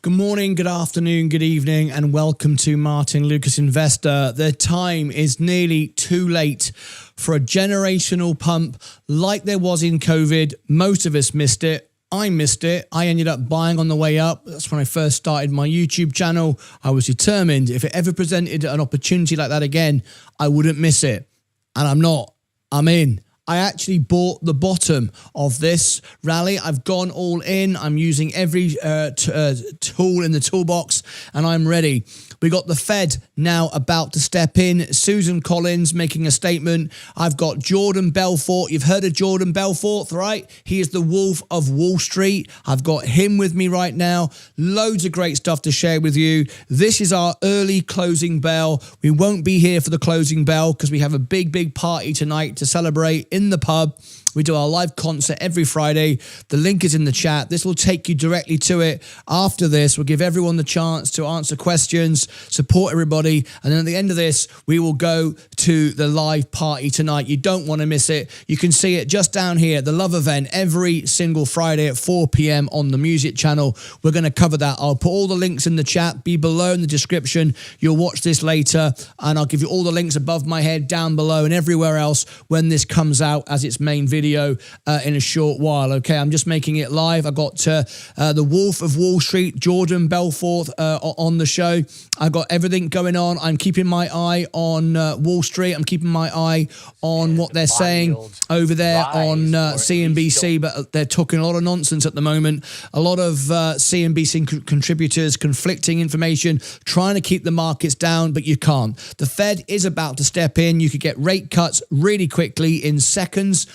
Good morning, good afternoon, good evening, and welcome to Martyn Lucas Investor. The time is nearly too late for a generational pump like there was in COVID. Most of us missed it. I missed it. I ended up buying on the way up. That's when I first started my YouTube channel. I was determined if it ever presented an opportunity like that again, I wouldn't miss it. And I'm not. I'm in. I actually bought the bottom of this rally. I've gone all in. I'm using every tool in the toolbox, and I'm ready. We got the Fed now about to step in. Susan Collins making a statement. I've got Jordan Belfort. You've heard of Jordan Belfort, right? He is the Wolf of Wall Street. I've got him with me right now. Loads of great stuff to share with you. This is our early closing bell. We won't be here for the closing bell because we have a big party tonight to celebrate in the pub. We do our live concert every Friday. The link is in the chat. This will take you directly to it. After this, we'll give everyone the chance to answer questions, support everybody. And then at the end of this, we will go to the live party tonight. You don't want to miss it. You can see it just down here, the Love event, every single Friday at 4 p.m. on the music channel. We're going to cover that. I'll put all the links in the chat, be below in the description. You'll watch this later, and I'll give you all the links above my head, down below, and everywhere else when this comes out as its main video in a short while. Okay, I'm just making it live. I got the Wolf of Wall Street, Jordan Belfort, on the show. I got everything going on. I'm keeping my eye on Wall Street. I'm keeping my eye on what they're saying over there on CNBC, but they're talking a lot of nonsense at the moment. A lot of CNBC contributors, conflicting information, trying to keep the markets down, but you can't. The Fed is about to step in. You could get rate cuts really quickly in seconds.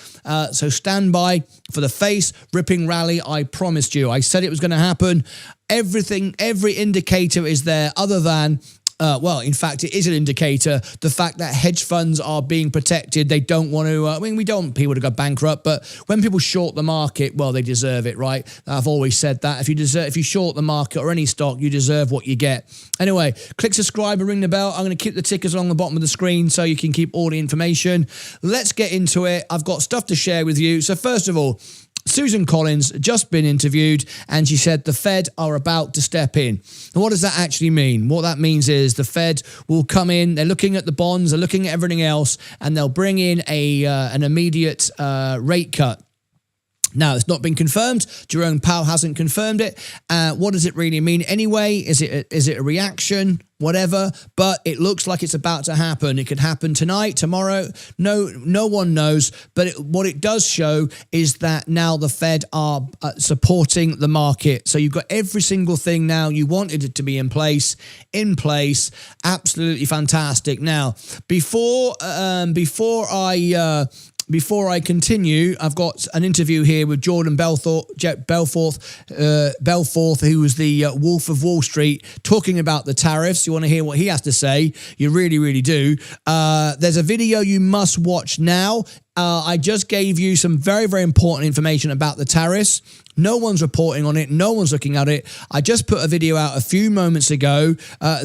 So stand by for the face ripping rally. I promised you. I said it was going to happen. Every indicator is there other than, well, in fact, it is an indicator. The fact that hedge funds are being protected. They don't want to, we don't want people to go bankrupt, but when people short the market, well, they deserve it, right? I've always said that. If you short the market or any stock, you deserve what you get. Anyway, click subscribe and ring the bell. I'm going to keep the tickers along the bottom of the screen so you can keep all the information. Let's get into it. I've got stuff to share with you. So first of all, Susan Collins just been interviewed, and she said the Fed are about to step in. And what does that actually mean? What that means is the Fed will come in. They're looking at the bonds, they're looking at everything else, and they'll bring in an immediate rate cut. Now, it's not been confirmed. Jerome Powell hasn't confirmed it. What does it really mean anyway? Is it a reaction? Whatever. But it looks like it's about to happen. It could happen tonight, tomorrow. No one knows. But what it does show is that now the Fed are supporting the market. So you've got every single thing now. You wanted it to be in place. Absolutely fantastic. Now, before I continue, I've got an interview here with Jordan Belfort, who was the Wolf of Wall Street, talking about the tariffs. You want to hear what he has to say? You really do. There's a video you must watch now. I just gave you some very important information about the tariffs. No one's reporting on it. No one's looking at it. I just put a video out a few moments ago.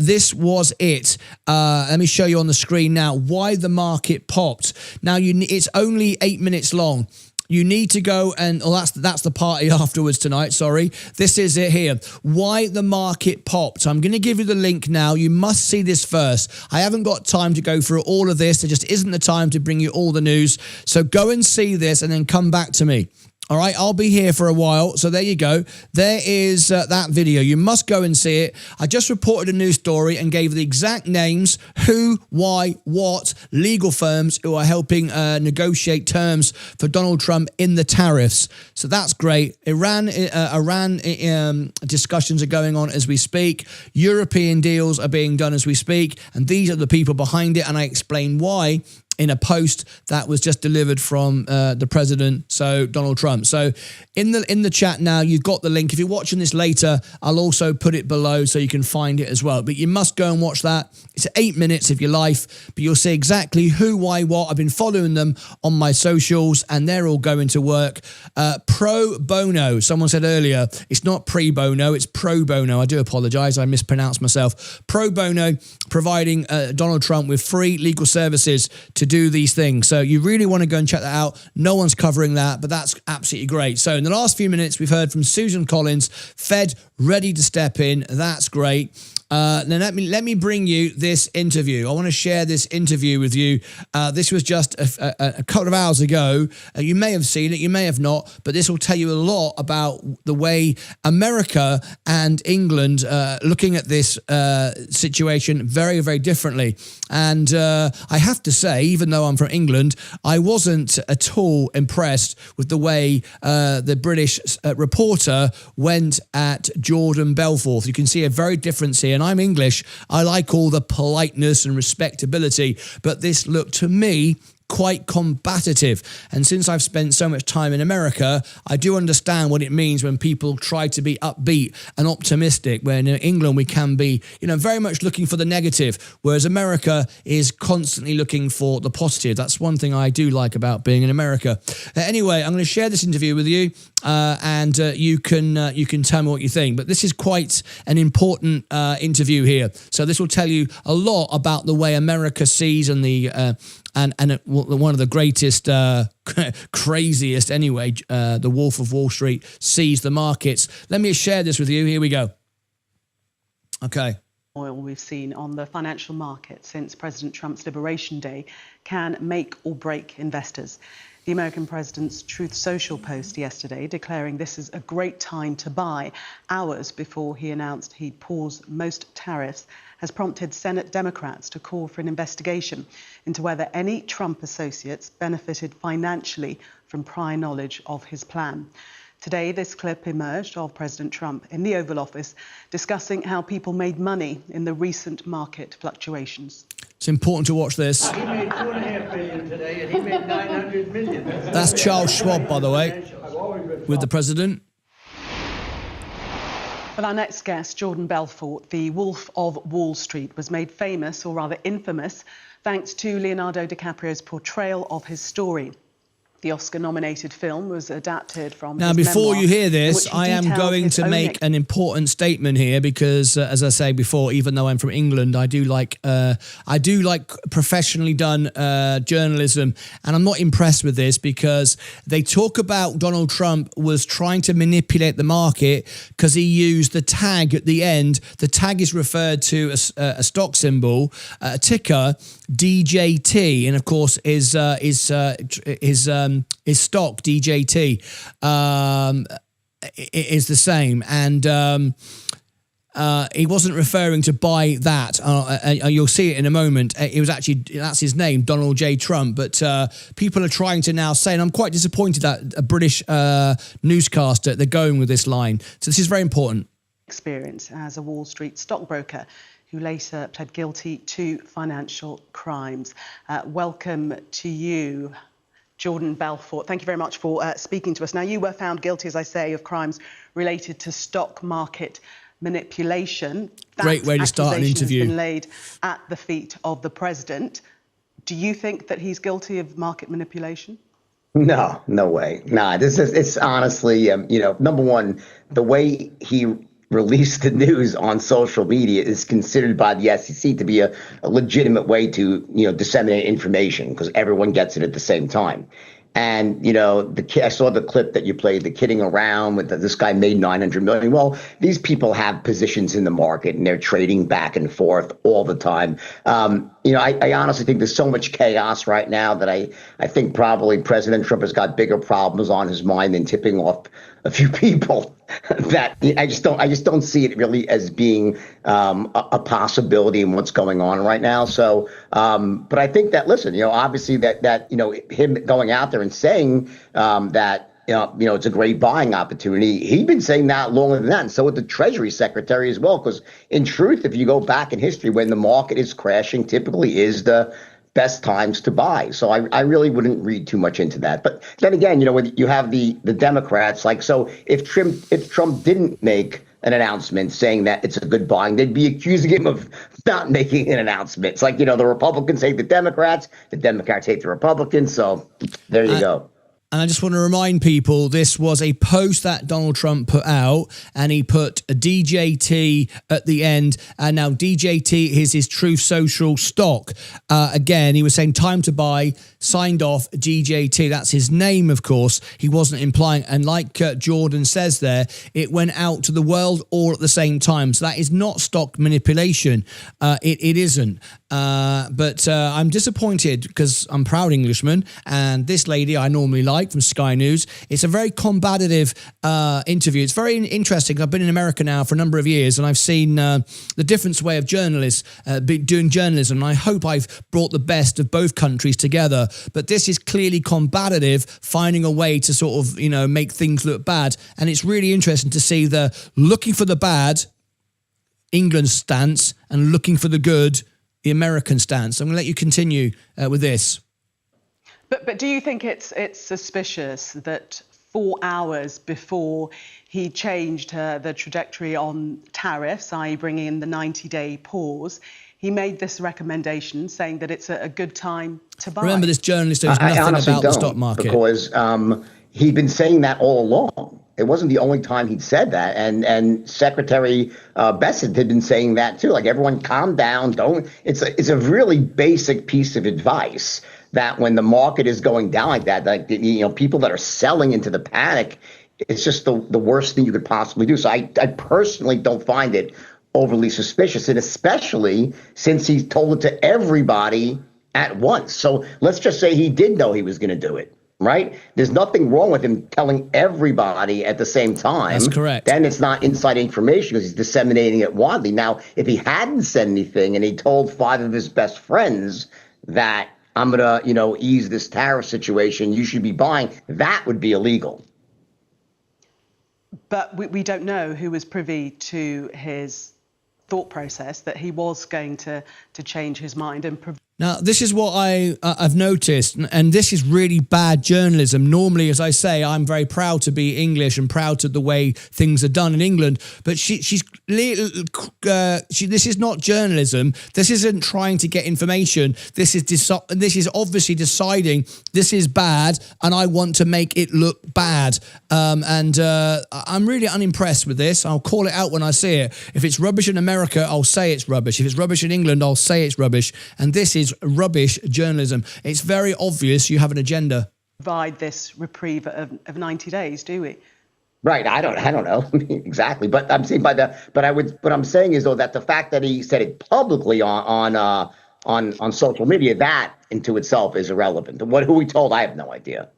This was it. Let me show you on the screen now why the market popped. Now, it's only 8 minutes long. You need to go and, that's the party afterwards tonight, sorry. This is it here. Why the market popped. I'm going to give you the link now. You must see this first. I haven't got time to go through all of this. There just isn't the time to bring you all the news. So go and see this and then come back to me. All right, I'll be here for a while. So there you go. There is that video. You must go and see it. I just reported a news story and gave the exact names, who, why, what, legal firms who are helping negotiate terms for Donald Trump in the tariffs. So that's great. Iran discussions are going on as we speak. European deals are being done as we speak. And these are the people behind it. And I explain why in a post that was just delivered from the president, so Donald Trump. So in the chat now, you've got the link. If you're watching this later, I'll also put it below so you can find it as well. But you must go and watch that. It's 8 minutes of your life, but you'll see exactly who, why, what. I've been following them on my socials, and they're all going to work. Pro bono. Someone said earlier, it's not pre bono, it's pro bono. I do apologize. I mispronounced myself. Pro bono, providing Donald Trump with free legal services to do these things. So you really want to go and check that out. No one's covering that, but that's absolutely great. So in the last few minutes, we've heard from Susan Collins, Fed ready to step in. That's great. Now let me bring you this interview. I want to share this interview with you. This was just a couple of hours ago. You may have seen it, you may have not, but this will tell you a lot about the way America and England looking at this situation very, very differently. And I have to say, even though I'm from England, I wasn't at all impressed with the way the British reporter went at Jordan Belfort. You can see a very difference here. And I'm English. I like all the politeness and respectability, but this looked to me quite combative. And since I've spent so much time in America, I do understand what it means when people try to be upbeat and optimistic. When in England we can be, very much looking for the negative, whereas America is constantly looking for the positive. That's one thing I do like about being in America. Anyway, I'm going to share this interview with you, and you can tell me what you think. But this is quite an important interview here. So this will tell you a lot about the way America sees and one of the greatest, craziest anyway, the Wolf of Wall Street sees the markets. Let me share this with you. Here we go. Okay. Oil we've seen on the financial market since President Trump's Liberation Day can make or break investors. The American president's Truth Social post yesterday declaring this is a great time to buy, hours before he announced he'd pause most tariffs, has prompted Senate Democrats to call for an investigation into whether any Trump associates benefited financially from prior knowledge of his plan. Today, this clip emerged of President Trump in the Oval Office discussing how people made money in the recent market fluctuations. It's important to watch this. He made $2.5 billion today, and he made $900 million. That's Charles Schwab, by the way, with the president. Well, our next guest, Jordan Belfort, the Wolf of Wall Street, was made famous, or rather infamous, thanks to Leonardo DiCaprio's portrayal of his story. The Oscar-nominated film was adapted from Now, his before memoir, you hear this, I am details going his to own make an important statement here because, as I say before, even though I'm from England, I do like professionally done journalism, and I'm not impressed with this because they talk about Donald Trump was trying to manipulate the market because he used the tag at the end. The tag is referred to as a stock symbol, a ticker, DJT, and of course his stock DJT is the same, and he wasn't referring to buy that. You'll see it in a moment. It was actually, that's his name, Donald J. Trump. But people are trying to now say, and I'm quite disappointed that a British newscaster, they're going with this line. So this is very important. Experience as a Wall Street stockbroker who later pled guilty to financial crimes. Welcome to you, Jordan Belfort. Thank you very much for speaking to us. Now, you were found guilty, as I say, of crimes related to stock market manipulation. Great way to start an interview. Has been laid at the feet of the president. Do you think that he's guilty of market manipulation? No way. Nah, it's honestly, number one, the way he released the news on social media is considered by the SEC to be a legitimate way to, disseminate information because everyone gets it at the same time. And, I saw the clip that you played, the kidding around with this guy made $900 million. Well, these people have positions in the market and they're trading back and forth all the time. I honestly think there's so much chaos right now that I think probably President Trump has got bigger problems on his mind than tipping off a few people that I just don't see it really as being a possibility in what's going on right now. So, but I think that, listen, obviously that him going out there and saying that, it's a great buying opportunity. He'd been saying that longer than that. And so would the Treasury Secretary as well, because in truth, if you go back in history, when the market is crashing, typically is the best times to buy. So I really wouldn't read too much into that. But then again, when you have the Democrats, so if Trump didn't make an announcement saying that it's a good buying, they'd be accusing him of not making an announcement. It's like, the Republicans hate the Democrats hate the Republicans. So there you go. And I just want to remind people, this was a post that Donald Trump put out, and he put a DJT at the end. And now DJT is his Truth Social stock. Again, he was saying time to buy, signed off DJT. That's his name, of course. He wasn't implying. And like Jordan says there, it went out to the world all at the same time. So that is not stock manipulation. It isn't. But I'm disappointed because I'm a proud Englishman. And this lady I normally like from Sky News. It's a very combative interview. It's very interesting. I've been in America now for a number of years, and I've seen the different way of journalists doing journalism. And I hope I've brought the best of both countries together. But this is clearly combative, finding a way to sort of, make things look bad. And it's really interesting to see the looking for the bad, England stance, and looking for the good, the American stance. I'm going to let you continue with this. But do you think it's suspicious that 4 hours before he changed the trajectory on tariffs, i.e. bringing in the 90-day pause, he made this recommendation saying that it's a good time to buy? Remember, this journalist knows nothing about the stock market. Because he'd been saying that all along. It wasn't the only time he'd said that. And Secretary Bessent had been saying that too. Like, everyone calm down. It's a really basic piece of advice that when the market is going down like that, people that are selling into the panic, it's just the worst thing you could possibly do. So I personally don't find it overly suspicious, and especially since he told it to everybody at once. So let's just say he did know he was going to do it, right? There's nothing wrong with him telling everybody at the same time. That's correct. Then it's not inside information because he's disseminating it widely. Now, if he hadn't said anything and he told 5 of his best friends that I'm going to, ease this tariff situation, you should be buying, that would be illegal. But we don't know who was privy to his thought process that he was going to change his mind and Now, this is what I've noticed, and this is really bad journalism. Normally, as I say, I'm very proud to be English and proud to the way things are done in England. But this is not journalism. This isn't trying to get information. This is obviously deciding this is bad, and I want to make it look bad. I'm really unimpressed with this. I'll call it out when I see it. If it's rubbish in America, I'll say it's rubbish. If it's rubbish in England, I'll say it's rubbish. And this is rubbish journalism. It's very obvious you have an agenda. Provide this reprieve of 90 days, do we? Right. I don't know exactly, but I'm saying what I'm saying is, though, that the fact that he said it publicly on social media, that into itself is irrelevant. Who he told, I have no idea.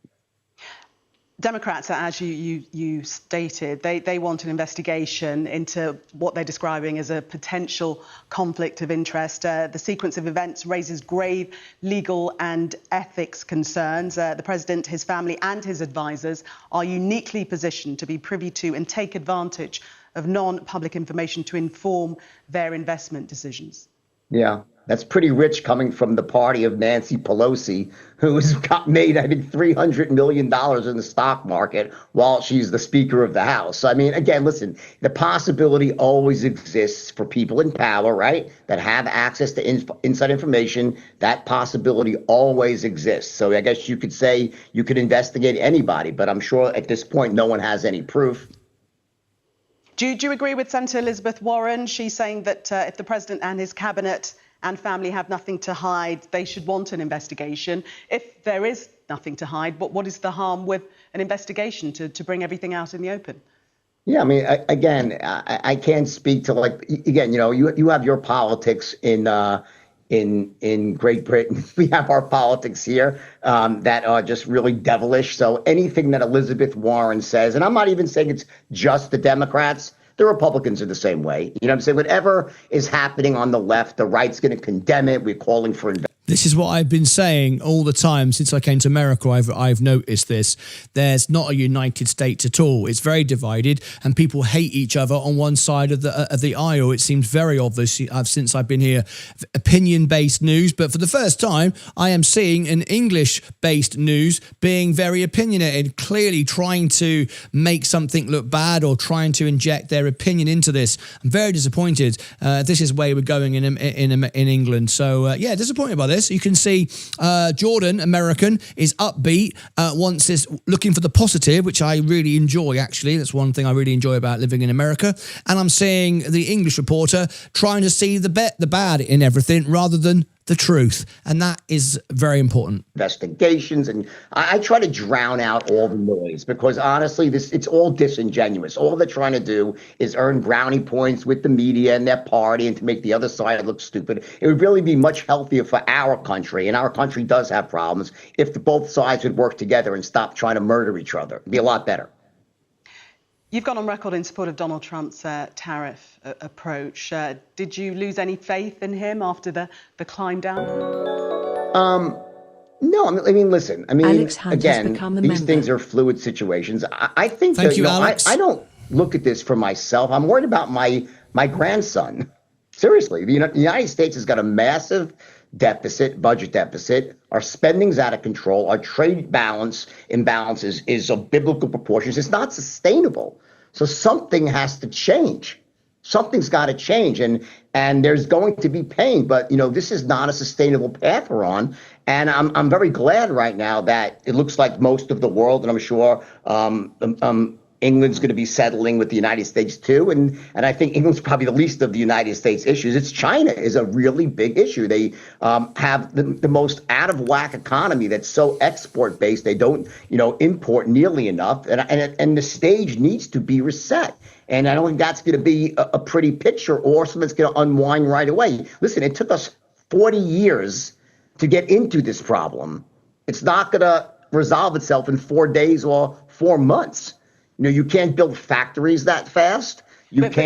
Democrats, as you stated, they want an investigation into what they're describing as a potential conflict of interest. The sequence of events raises grave legal and ethics concerns. The president, his family and his advisors are uniquely positioned to be privy to and take advantage of non-public information to inform their investment decisions. Yeah. That's pretty rich coming from the party of Nancy Pelosi, who's got made, I think, $300 million in the stock market while she's the Speaker of the House. So, I mean, again, listen, the possibility always exists for people in power, right, that have access to inside information. That possibility always exists. So I guess you could say you could investigate anybody, but I'm sure at this point no one has any proof. Do you agree with Senator Elizabeth Warren? She's saying that if the president and his cabinet and family have nothing to hide, they should want an investigation. If there is nothing to hide, what is the harm with an investigation to bring everything out in the open? Yeah, I mean, I can't speak to, like, again, you have your politics in Great Britain. We have our politics here that are just really devilish. So anything that Elizabeth Warren says, and I'm not even saying it's just the Democrats, the Republicans are the same way. You know what I'm saying? Whatever is happening on the left, the right's going to condemn it. We're calling for This is what I've been saying all the time since I came to America. I've noticed this. There's not a United States at all. It's very divided, and people hate each other on one side of the aisle. It seems very obvious since I've been here. Opinion-based news, but for the first time, I am seeing an English-based news being very opinionated, clearly trying to make something look bad or trying to inject their opinion into this. I'm very disappointed. This is where we're going in England. So yeah, disappointed by this. this. You can see Jordan, American, is upbeat, wants this, looking for the positive, which I really enjoy, actually. That's one thing I really enjoy about living in America. And I'm seeing the English reporter trying to see the bad in everything rather than the truth. And that is very important. Investigations, and I try to drown out all the noise because honestly, it's all disingenuous. All they're trying to do is earn brownie points with the media and their party and to make the other side look stupid. It would really be much healthier for our country, and our country does have problems, if both sides would work together and stop trying to murder each other. It'd be a lot better. You've gone on record in support of Donald Trump's tariff approach. Did you lose any faith in him after the climb down? No, I mean, listen. I mean, again, these things are fluid situations. I think Thank you, Alex. I don't look at this for myself. I'm worried about my grandson. Seriously, the United States has got a massive budget deficit. Our spending's out of control. Our trade imbalance is of biblical proportions. It's not sustainable. So something has to change. Something's got to change, and there's going to be pain. But this is not a sustainable path we're on. And I'm very glad right now that it looks like most of the world, and I'm sure England's going to be settling with the United States too, and I think England's probably the least of the United States issues. It's China is a really big issue. They have the most out of whack economy that's so export based. They don't import nearly enough, and the stage needs to be reset. And I don't think that's going to be a pretty picture or something that's going to unwind right away. Listen, it took us 40 years to get into this problem. It's not going to resolve itself in 4 days or 4 months. You can't build factories that fast. But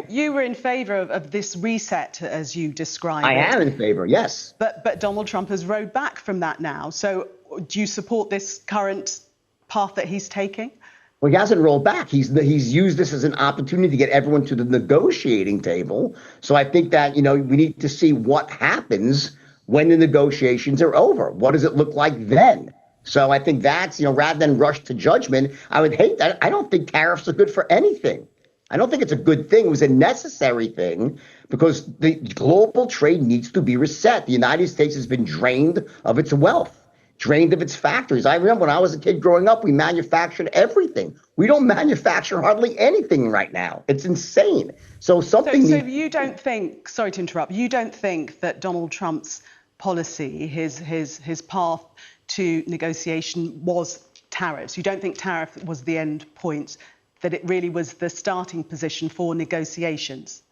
you were in favor of this reset, as you described it. I am in favor, yes. But Donald Trump has rode back from that now. So do you support this current path that he's taking? Well, he hasn't rolled back. He's used this as an opportunity to get everyone to the negotiating table. So I think that, we need to see what happens when the negotiations are over. What does it look like then? So I think that's, rather than rush to judgment, I would hate that. I don't think tariffs are good for anything. I don't think it's a good thing. It was a necessary thing because the global trade needs to be reset. The United States has been drained of its wealth, drained of its factories. I remember when I was a kid growing up, we manufactured everything. We don't manufacture hardly anything right now. It's insane. So you don't think, sorry to interrupt, you don't think that Donald Trump's policy, his path to negotiation was tariffs? You don't think tariff was the end point, that it really was the starting position for negotiations?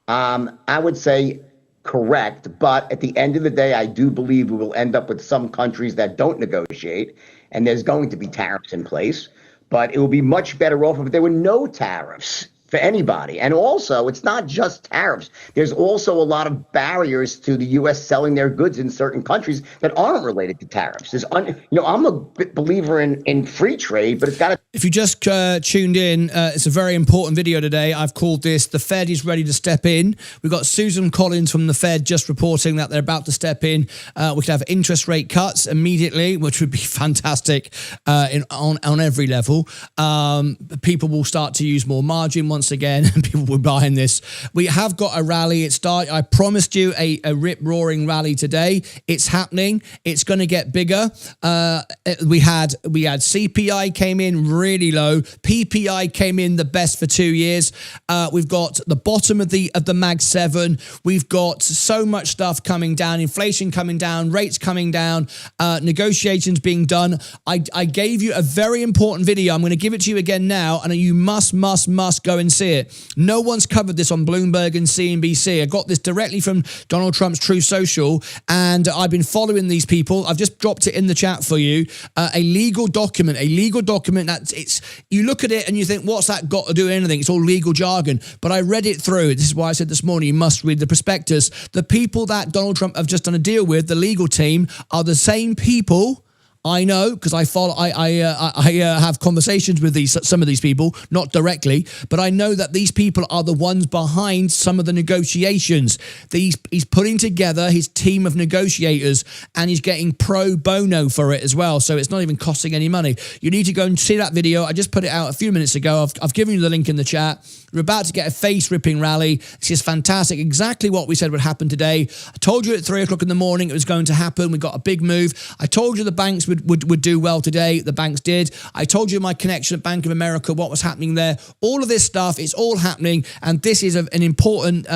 I would say correct, but at the end of the day, I do believe we will end up with some countries that don't negotiate, and there's going to be tariffs in place, but it will be much better off if there were no tariffs for anybody. And also, it's not just tariffs. There's also a lot of barriers to the U.S. selling their goods in certain countries that aren't related to tariffs. I'm a believer in free trade, but it's got to. If you just tuned in, it's a very important video today. I've called this "The Fed is Ready to Step In." We've got Susan Collins from the Fed just reporting that they're about to step in. We could have interest rate cuts immediately, which would be fantastic on every level. People will start to use more margin once again, and people were buying this. We have got a rally. I promised you a rip-roaring rally today. It's happening. It's going to get bigger. We had CPI came in really low. PPI came in the best for 2 years. We've got the bottom of the Mag 7. We've got so much stuff coming down. Inflation coming down. Rates coming down. Negotiations being done. I gave you a very important video. I'm going to give it to you again now, and you must go and see it. No one's covered this on Bloomberg and CNBC. I got this directly from Donald Trump's Truth Social, and I've been following these people. I've just dropped it in the chat for you. A legal document that you look at it and you think, what's that got to do with anything? It's all legal jargon. But I read it through. This is why I said this morning, you must read the prospectus. The people that Donald Trump have just done a deal with, the legal team, are the same people I know because I follow. I have conversations with some of these people, not directly, but I know that these people are the ones behind some of the negotiations. He's putting together his team of negotiators, and he's getting pro bono for it as well. So it's not even costing any money. You need to go and see that video. I just put it out a few minutes ago. I've given you the link in the chat. We're about to get a face-ripping rally. This is fantastic. Exactly what we said would happen today. I told you at 3 o'clock in the morning it was going to happen. We got a big move. I told you the banks would do well today. The banks did. I told you my connection at Bank of America, what was happening there. All of this stuff, it's all happening. And this is an important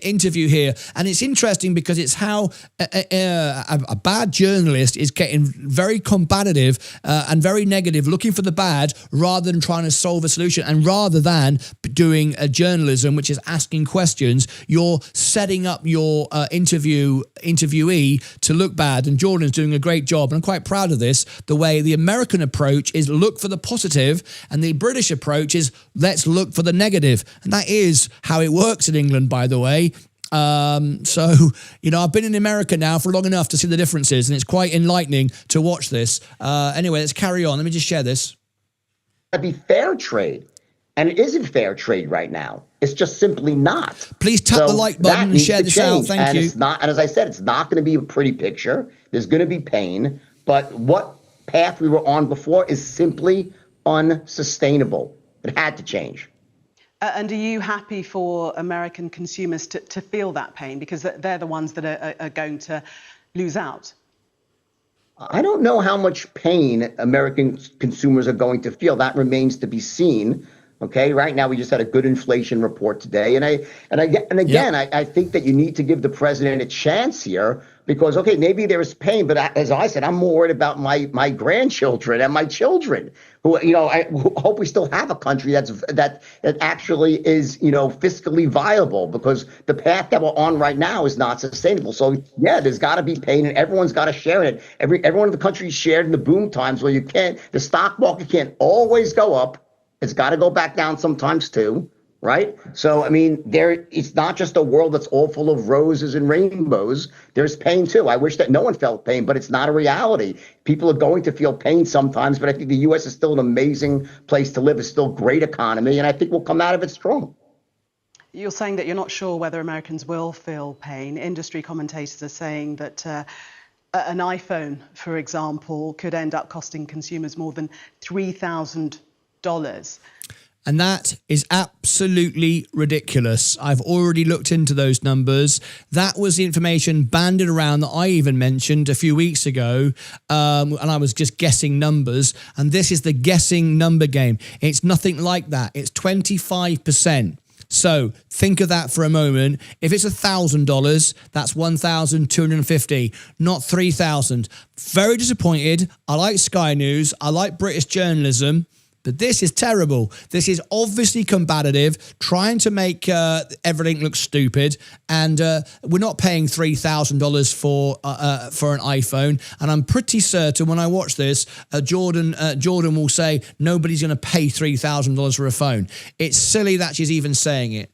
interview here. And it's interesting because it's how a bad journalist is getting very combative and very negative, looking for the bad rather than trying to solve a solution. And rather than doing a journalism, which is asking questions, you're setting up your interviewee to look bad. And Jordan's doing a great job. And I'm quite proud of this. The way the American approach is look for the positive, and the British approach is let's look for the negative. And that is how it works in England, by the way. So, you know, I've been in America now for long enough to see the differences, and it's quite enlightening to watch this. Anyway, let's carry on. Let me just share this. That'd be fair trade. And it isn't fair trade right now. It's just simply not. Please tap the like button and share this out. Thank you. It's not, and as I said, it's not going to be a pretty picture. There's going to be pain. But what path we were on before is simply unsustainable. It had to change. And are you happy for American consumers to feel that pain? Because they're the ones that are going to lose out. I don't know how much pain American consumers are going to feel. That remains to be seen. Okay, right now we just had a good inflation report today, and again, I think that you need to give the president a chance here because okay, maybe there is pain, but as I said, I'm more worried about my grandchildren and my children who I hope we still have a country that actually is fiscally viable because the path that we're on right now is not sustainable. So yeah, there's got to be pain, and everyone's got to share in it. Everyone in the country is shared in the boom times where the stock market can't always go up. It's got to go back down sometimes too, right? So, I mean, it's not just a world that's all full of roses and rainbows. There's pain too. I wish that no one felt pain, but it's not a reality. People are going to feel pain sometimes, but I think the U.S. is still an amazing place to live. It's still a great economy, and I think we'll come out of it strong. You're saying that you're not sure whether Americans will feel pain. Industry commentators are saying that an iPhone, for example, could end up costing consumers more than $3,000. And that is absolutely ridiculous. I've already looked into those numbers. That was the information banded around that I even mentioned a few weeks ago. And I was just guessing numbers. And this is the guessing number game. It's nothing like that. It's 25%. So think of that for a moment. If it's $1,000, that's $1,250, not $3,000. Very disappointed. I like Sky News. I like British journalism. But this is terrible. This is obviously combative, trying to make everything look stupid. And we're not paying $3,000 for an iPhone. And I'm pretty certain when I watch this, Jordan will say nobody's going to pay $3,000 for a phone. It's silly that she's even saying it.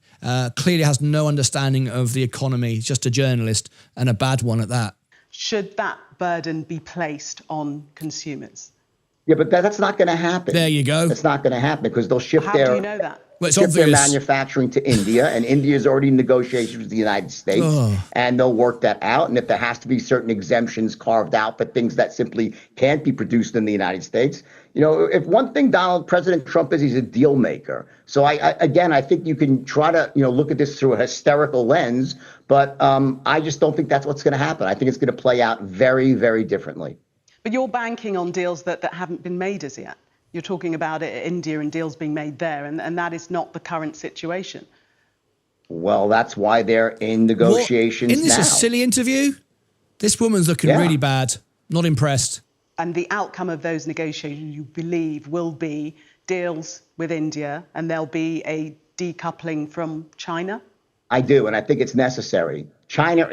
Clearly has no understanding of the economy. Just a journalist, and a bad one at that. Should that burden be placed on consumers? Yeah, but that's not going to happen. There you go. That's not going to happen because they'll shift How do you know that? Well, it's ship their obvious. manufacturing to India, and India is already in negotiations with the United States, and they'll work that out. And if there has to be certain exemptions carved out for things that simply can't be produced in the United States, if one thing President Trump is, he's a deal maker. So I think you can try to look at this through a hysterical lens, but I just don't think that's what's going to happen. I think it's going to play out very, very differently. But you're banking on deals that haven't been made as yet. You're talking about India and deals being made there, and that is not the current situation. Well, that's why they're in negotiations now. Isn't this a silly interview? This woman's looking really bad. Not impressed. And the outcome of those negotiations, you believe, will be deals with India, and there'll be a decoupling from China? I do, and I think it's necessary. China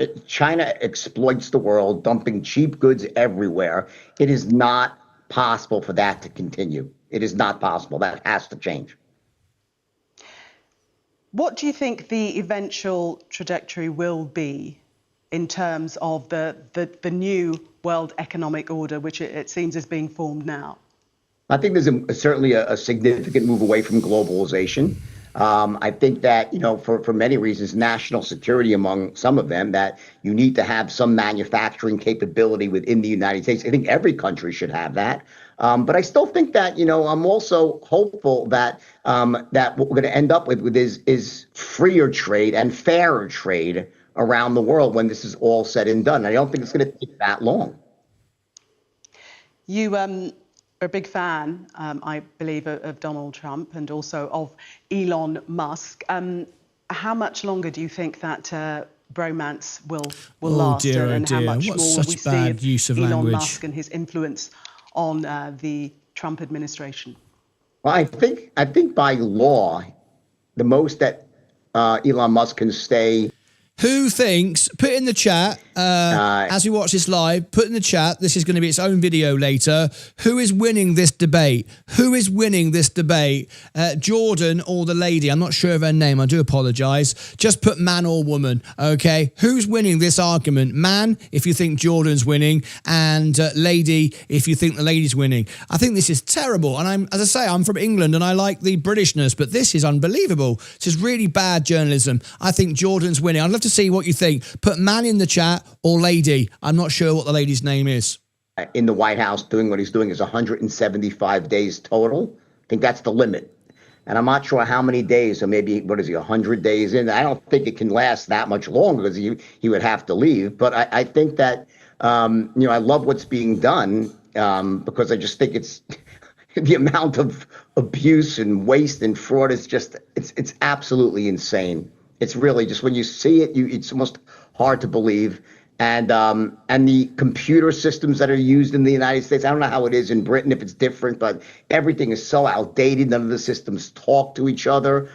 exploits the world, dumping cheap goods everywhere. It is not possible for that to continue. It is not possible. That has to change. What do you think the eventual trajectory will be in terms of the new world economic order, which it seems is being formed now? I think there's certainly a significant move away from globalization. I think that, for many reasons, national security among some of them, that you need to have some manufacturing capability within the United States. I think every country should have that. But I still think that, I'm also hopeful that that what we're going to end up with is freer trade and fairer trade around the world when this is all said and done. I don't think it's going to take that long. You are a big fan, I believe, of Donald Trump and also of Elon Musk. How much longer do you think that bromance will last? Dear, and dear. How much What's more such we bad see use of Elon language? Musk and his influence on the Trump administration? Well, I think by law, the most that Elon Musk can stay. Who thinks, put in the chat, as we watch this live, put in the chat, this is going to be its own video later, who is winning this debate? Who is winning this debate? Jordan or the lady? I'm not sure of her name, I do apologise. Just put man or woman, okay? Who's winning this argument? Man, if you think Jordan's winning, and lady, if you think the lady's winning. I think this is terrible, and as I say, I'm from England, and I like the Britishness, but this is unbelievable. This is really bad journalism. I think Jordan's winning. I'd love to see what you think. Put man in the chat or lady. I'm not sure what the lady's name is. In the White House doing what he's doing is 175 days total. I think that's the limit. And I'm not sure how many days, or maybe, 100 days in. I don't think it can last that much longer because he would have to leave. But I think that, I love what's being done because I just think it's the amount of abuse and waste and fraud is just, it's absolutely insane. It's really just when you see it, it's almost hard to believe. And the computer systems that are used in the United States, I don't know how it is in Britain, if it's different, but everything is so outdated. None of the systems talk to each other.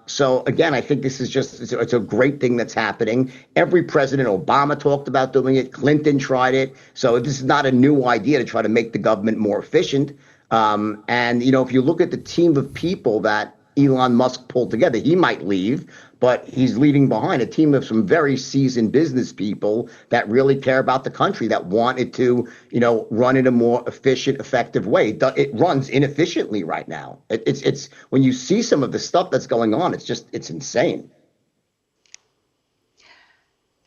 So again, I think this is just, it's a great thing that's happening. Every president, Obama talked about doing it. Clinton tried it. So this is not a new idea to try to make the government more efficient. And, if you look at the team of people that Elon Musk pulled together, he might leave, but he's leaving behind a team of some very seasoned business people that really care about the country, that want it to, run in a more efficient, effective way. It runs inefficiently right now. It's when you see some of the stuff that's going on, it's insane.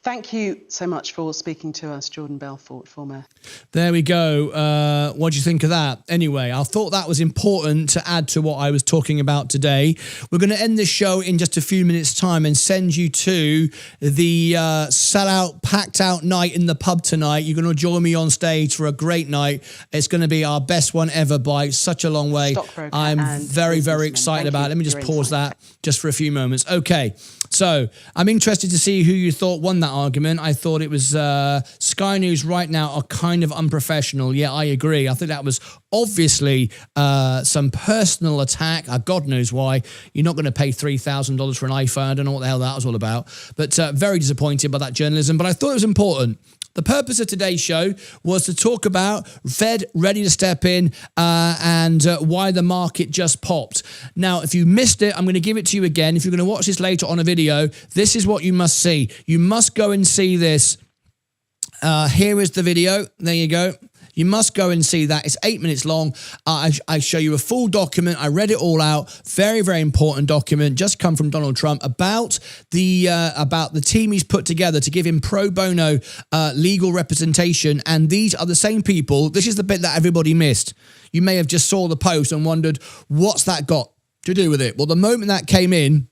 Thank you so much for speaking to us, Jordan Belfort, former. There we go. What do you think of that? Anyway, I thought that was important to add to what I was talking about today. We're going to end this show in just a few minutes' time and send you to the sellout, packed out night in the pub tonight. You're going to join me on stage for a great night. It's going to be our best one ever by such a long way. I'm very, very excited about it. Let me just pause that just for a few moments. Okay. So I'm interested to see who you thought won that argument. I thought it was Sky News right now are kind of unprofessional. Yeah, I agree. I think that was obviously some personal attack. God knows why. You're not going to pay $3,000 for an iPhone. I don't know what the hell that was all about. But very disappointed by that journalism. But I thought it was important. The purpose of today's show was to talk about Fed ready to step in and why the market just popped. Now, if you missed it, I'm going to give it to you again. If you're going to watch this later on a video, this is what you must see. You must go and see this. Here is the video. There you go. You must go and see that. It's 8 minutes long. I show you a full document. I read it all out. Very, very important document. Just come from Donald Trump about the team he's put together to give him pro bono legal representation. And these are the same people. This is the bit that everybody missed. You may have just saw the post and wondered, what's that got to do with it? Well, the moment that came in,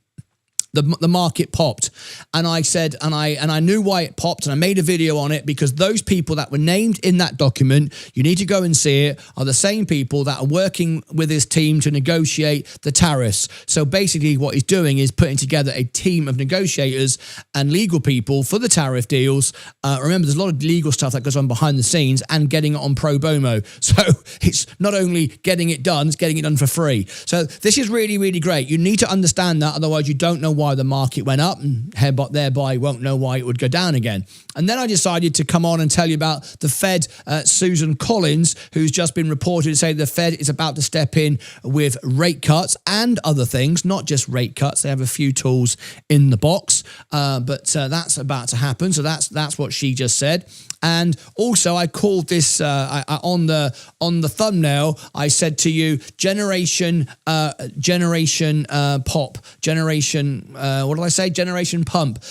the market popped, and I said, and I knew why it popped, and I made a video on it because those people that were named in that document, you need to go and see it, are the same people that are working with his team to negotiate the tariffs. So basically what he's doing is putting together a team of negotiators and legal people for the tariff deals. Remember, there's a lot of legal stuff that goes on behind the scenes and getting it on pro bono. So it's not only getting it done, it's getting it done for free. So this is really, really great. You need to understand that, otherwise you don't know why why the market went up, and thereby won't know why it would go down again. And then I decided to come on and tell you about the Fed, Susan Collins, who's just been reported to say the Fed is about to step in with rate cuts and other things, not just rate cuts. They have a few tools in the box, but that's about to happen. So that's what she just said. And also, I called this on the thumbnail. I said to you, generation pop, generation. What did I say? Generation pump,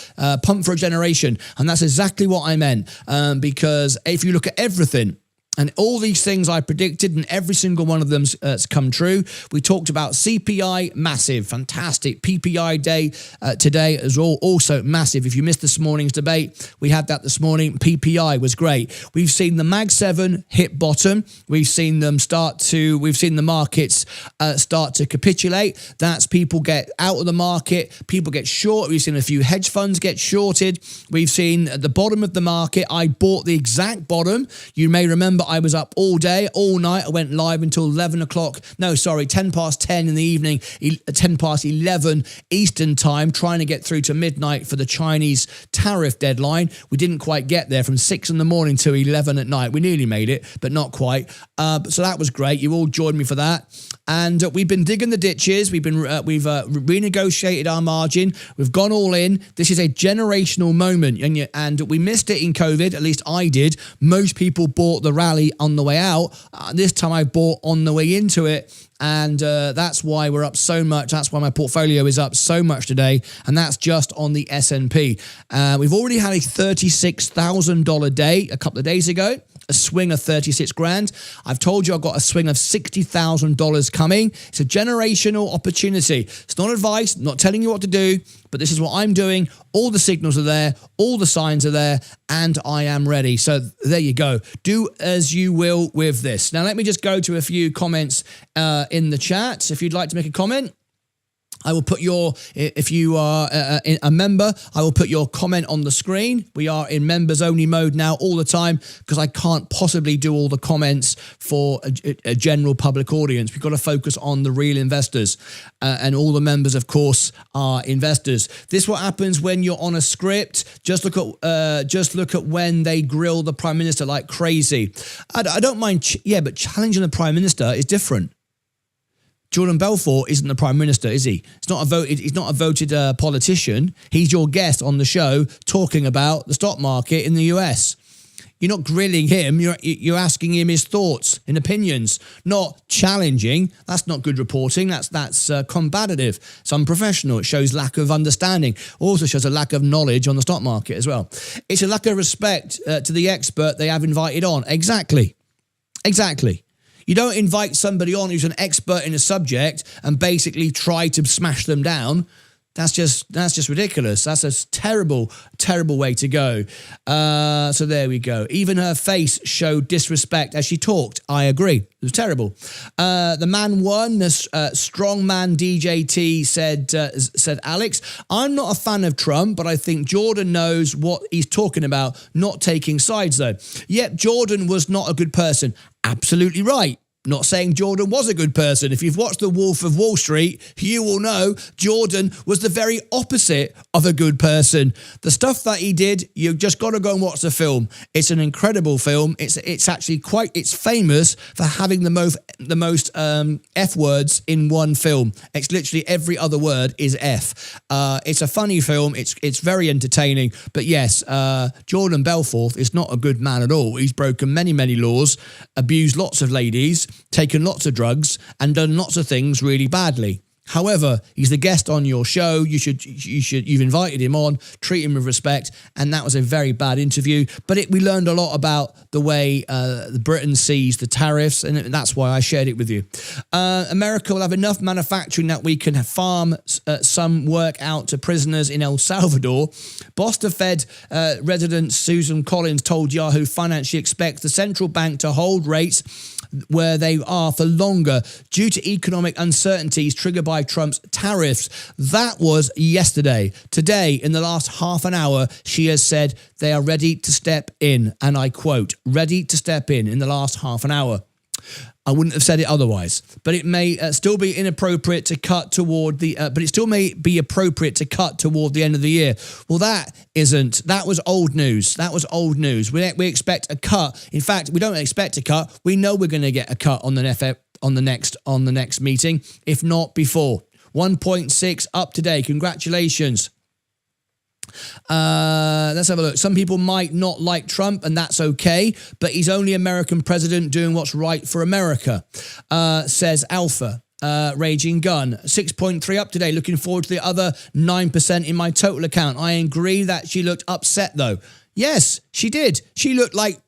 pump for a generation, and that's exactly what I meant. Because if you look at everything. And all these things I predicted, and every single one of them's come true. We talked about CPI, massive, fantastic. PPI day today is also massive. If you missed this morning's debate, we had that this morning. PPI was great. We've seen the Mag 7 hit bottom. We've seen the markets start to capitulate. That's people get out of the market. People get short. We've seen a few hedge funds get shorted. We've seen at the bottom of the market. I bought the exact bottom. You may remember I was up all day, all night. I went live until 10 past 10 in the evening, 10 past 11 Eastern time, trying to get through to midnight for the Chinese tariff deadline. We didn't quite get there from 6 in the morning to 11 at night. We nearly made it, but not quite. So that was great. You all joined me for that. And we've been digging the ditches. We've renegotiated our margin. We've gone all in. This is a generational moment, and we missed it in COVID. At least I did. Most people bought the rally on the way out. This time I bought on the way into it, and that's why we're up so much. That's why my portfolio is up so much today, and that's just on the S&P. We've already had a $36,000 day a couple of days ago. A swing of 36 grand. I've told you I've got a swing of $60,000 coming. It's a generational opportunity. It's not advice, not telling you what to do, but this is what I'm doing. All the signals are there, all the signs are there, and I am ready. So there you go. Do as you will with this. Now, let me just go to a few comments in the chat. If you'd like to make a comment, I will put if you are a member, I will put your comment on the screen. We are in members only mode now all the time because I can't possibly do all the comments for a general public audience. We've got to focus on the real investors, and all the members, of course, are investors. This is what happens when you're on a script. Just look at when they grill the Prime Minister like crazy. I don't mind, but challenging the Prime Minister is different. Jordan Belfort isn't the Prime Minister, is he? He's not a voted politician. He's your guest on the show talking about the stock market in the US. You're not grilling him. You're asking him his thoughts and opinions, not challenging. That's not good reporting. That's combative. It's unprofessional. It shows lack of understanding. Also shows a lack of knowledge on the stock market as well. It's a lack of respect to the expert they have invited on. Exactly. You don't invite somebody on who's an expert in a subject and basically try to smash them down. That's just ridiculous. That's a terrible way to go. So there we go. Even her face showed disrespect as she talked. I agree. It was terrible. The man won. The strong man DJT said Alex, I'm not a fan of Trump, but I think Jordan knows what he's talking about, not taking sides though. Yep, Jordan was not a good person. Absolutely right. Not saying Jordan was a good person. If you've watched The Wolf of Wall Street, you will know Jordan was the very opposite of a good person. The stuff that he did, you've just got to go and watch the film. It's an incredible film. It's actually it's famous for having the most F words in one film. It's literally every other word is F. It's a funny film. It's very entertaining. But yes, Jordan Belfort is not a good man at all. He's broken many laws, abused lots of ladies, taken lots of drugs, and done lots of things really badly. However, he's the guest on your show. You've invited him on, treat him with respect, and that was a very bad interview. But we learned a lot about the way Britain sees the tariffs, and that's why I shared it with you. America will have enough manufacturing that we can farm some work out to prisoners in El Salvador. Boston Fed resident Susan Collins told Yahoo Finance she expects the central bank to hold rates where they are for longer due to economic uncertainties triggered by Trump's tariffs. That was yesterday. Today, in the last half an hour, she has said they are ready to step in. And I quote, ready to step in the last half an hour. I wouldn't have said it otherwise, but it may still be inappropriate to cut toward the. But it still may be appropriate to cut toward the end of the year. Well, that isn't. That was old news. That was old news. We expect a cut. In fact, we don't expect a cut. We know we're going to get a cut on the next meeting, if not before. 1.6 up today. Congratulations. Let's have a look. Some people might not like Trump, and that's okay, but he's only American president doing what's right for America, says Alpha. Raging Gun. 6.3 up today. Looking forward to the other 9% in my total account. I agree that she looked upset, though. Yes, she did. She looked like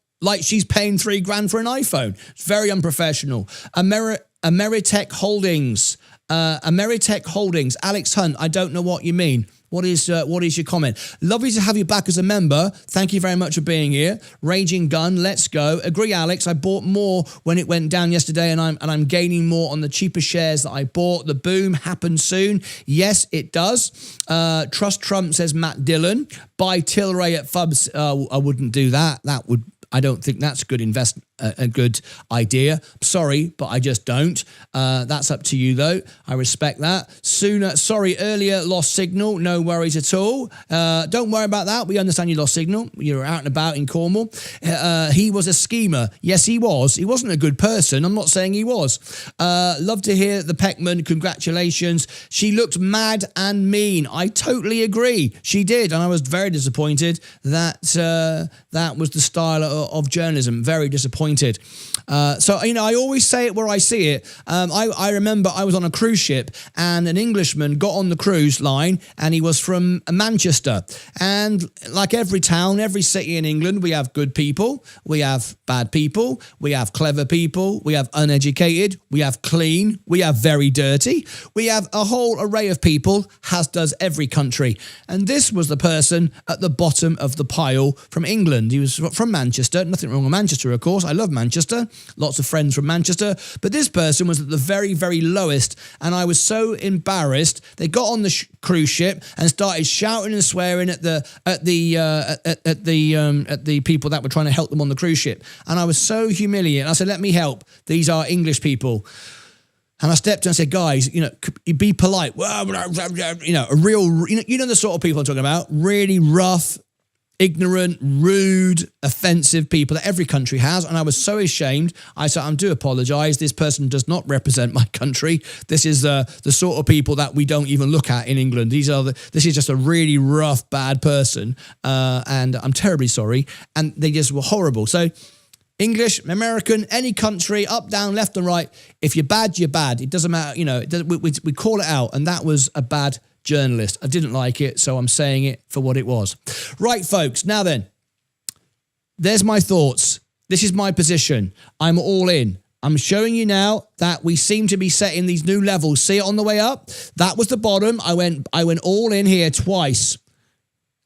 she's paying $3,000 for an iPhone. It's very unprofessional. Ameritech Holdings. Ameritech Holdings. Alex Hunt, I don't know what you mean. What is your comment? Lovely to have you back as a member. Thank you very much for being here. Raging Gun, let's go. Agree, Alex. I bought more when it went down yesterday, and I'm gaining more on the cheaper shares that I bought. The boom happens soon. Yes, it does. Trust Trump, says Matt Dillon. Buy Tilray at Fubs. I wouldn't do that. I don't think that's a good idea. Sorry, but I just don't. That's up to you, though. I respect that. Earlier lost signal. No worries at all. Don't worry about that. We understand you lost signal. You were out and about in Cornwall. He was a schemer. Yes, he was. He wasn't a good person. I'm not saying he was. Love to hear the Peckman. Congratulations. She looked mad and mean. I totally agree. She did, and I was very disappointed that that was the style of journalism. Very disappointed. I always say it where I see it. I remember I was on a cruise ship, and an Englishman got on the cruise line, and he was from Manchester. And like every town, every city in England, we have good people, we have bad people, we have clever people, we have uneducated, we have clean, we have very dirty, we have a whole array of people, as does every country. And this was the person at the bottom of the pile from England. He was from Manchester. Nothing wrong with Manchester, of course. I love Manchester. Lots of friends from Manchester. But this person was at the very, very lowest. And I was so embarrassed. They got on the cruise ship and started shouting and swearing at the people that were trying to help them on the cruise ship. And I was so humiliated. I said, let me help. These are English people. And I stepped in and said, guys, be polite. A real, the sort of people I'm talking about, really rough, ignorant, rude, offensive people that every country has. And I was so ashamed. I said, I do apologize. This person does not represent my country. This is the sort of people that we don't even look at in England. This is just a really rough, bad person. And I'm terribly sorry. And they just were horrible. So English, American, any country, up, down, left and right. If you're bad, you're bad. It doesn't matter. We call it out. And that was a bad journalist. I didn't like it, so I'm saying it for what it was. Right, folks. Now then, there's my thoughts. This is my position. I'm all in. I'm showing you now that we seem to be setting these new levels. See it on the way up? That was the bottom. I went all in here twice.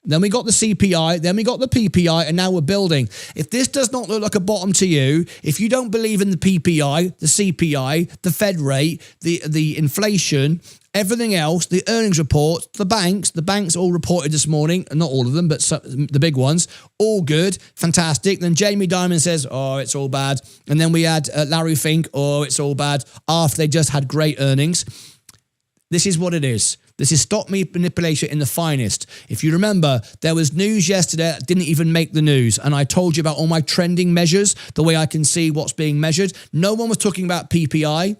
Then we got the CPI, then we got the PPI, and now we're building. If this does not look like a bottom to you, if you don't believe in the PPI, the CPI, the Fed rate, the inflation, everything else, the earnings reports, the banks all reported this morning, not all of them, but the big ones, all good, fantastic. Then Jamie Dimon says, oh, it's all bad. And then we had Larry Fink, oh, it's all bad, after they just had great earnings. This is what it is. This is stock manipulation in the finest. If you remember, there was news yesterday that didn't even make the news. And I told you about all my trending measures, the way I can see what's being measured. No one was talking about PPI.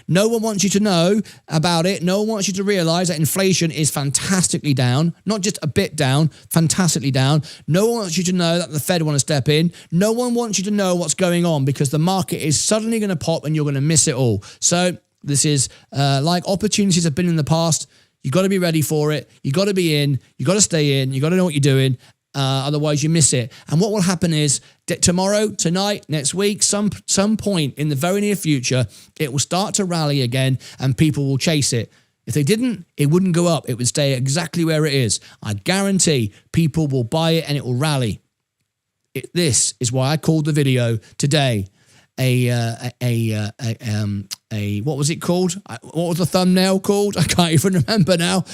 No one wants you to know about it. No one wants you to realize that inflation is fantastically down, not just a bit down, fantastically down. No one wants you to know that the Fed want to step in. No one wants you to know what's going on because the market is suddenly going to pop and you're going to miss it all. So this is like opportunities have been in the past. You got to be ready for it. You got to be in. You got to stay in. You got to know what you're doing. Otherwise, you miss it. And what will happen is tomorrow, tonight, next week, some point in the very near future, it will start to rally again, and people will chase it. If they didn't, it wouldn't go up. It would stay exactly where it is. I guarantee people will buy it and it will rally. This is why I called the video today what was it called? What was the thumbnail called? I can't even remember now.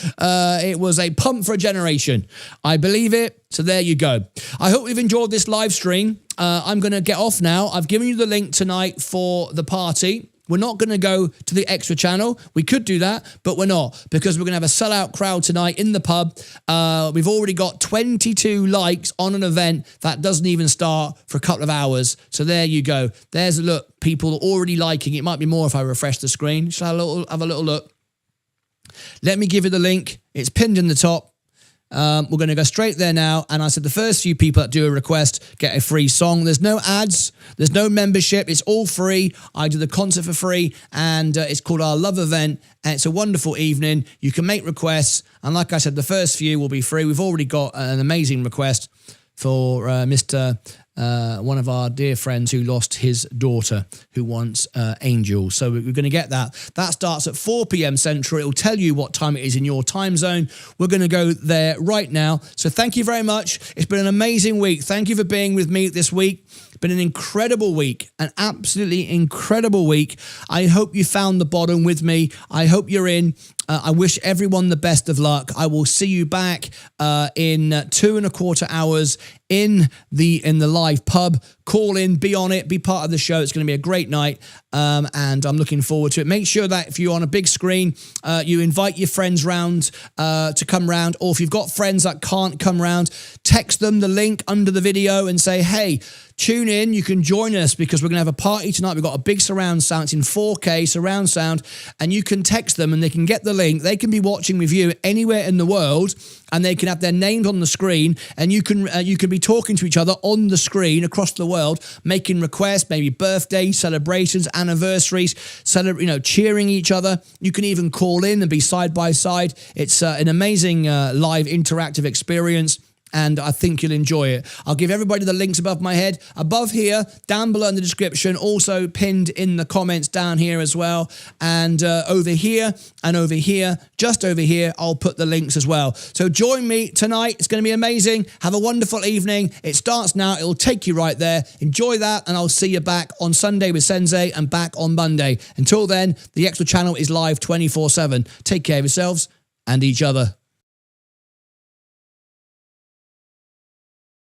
It was a pump for a generation. I believe it. So there you go. I hope you've enjoyed this live stream. I'm going to get off now. I've given you the link tonight for the party. We're not going to go to the extra channel. We could do that, but we're not, because we're going to have a sellout crowd tonight in the pub. We've already got 22 likes on an event that doesn't even start for a couple of hours. So there you go. There's a look. People are already liking. It might be more if I refresh the screen. Shall I have a little look? Let me give you the link. It's pinned in the top. We're going to go straight there now. And I said the first few people that do a request get a free song. There's no ads. There's no membership. It's all free. I do the concert for free, and it's called Our Love Event. And it's a wonderful evening. You can make requests. And like I said, the first few will be free. We've already got an amazing request for Mr. One of our dear friends who lost his daughter, who wants Angel. So we're going to get that. That starts at 4 p.m. Central. It'll tell you what time it is in your time zone. We're going to go there right now. So thank you very much. It's been an amazing week. Thank you for being with me this week. It's been an incredible week, an absolutely incredible week. I hope you found the bottom with me. I hope you're in. I wish everyone the best of luck. I will see you back in 2.25 hours in the live pub. Call in, be on it, be part of the show. It's going to be a great night, and I'm looking forward to it. Make sure that if you're on a big screen, you invite your friends round to come round, or if you've got friends that can't come round, text them the link under the video and say, hey, tune in, you can join us, because we're going to have a party tonight. We've got a big surround sound. It's in 4K surround sound, and you can text them and they can get the link. They can be watching with you anywhere in the world, and they can have their names on the screen, and you can be talking to each other on the screen across the world, making requests, maybe birthdays, celebrations, anniversaries, cheering each other. You can even call in and be side by side. It's an amazing live interactive experience, and I think you'll enjoy it. I'll give everybody the links above my head, above here, down below in the description, also pinned in the comments down here as well. And over here and over here, just over here, I'll put the links as well. So join me tonight. It's going to be amazing. Have a wonderful evening. It starts now. It'll take you right there. Enjoy that, and I'll see you back on Sunday with Sensei and back on Monday. Until then, the Extra Channel is live 24/7. Take care of yourselves and each other.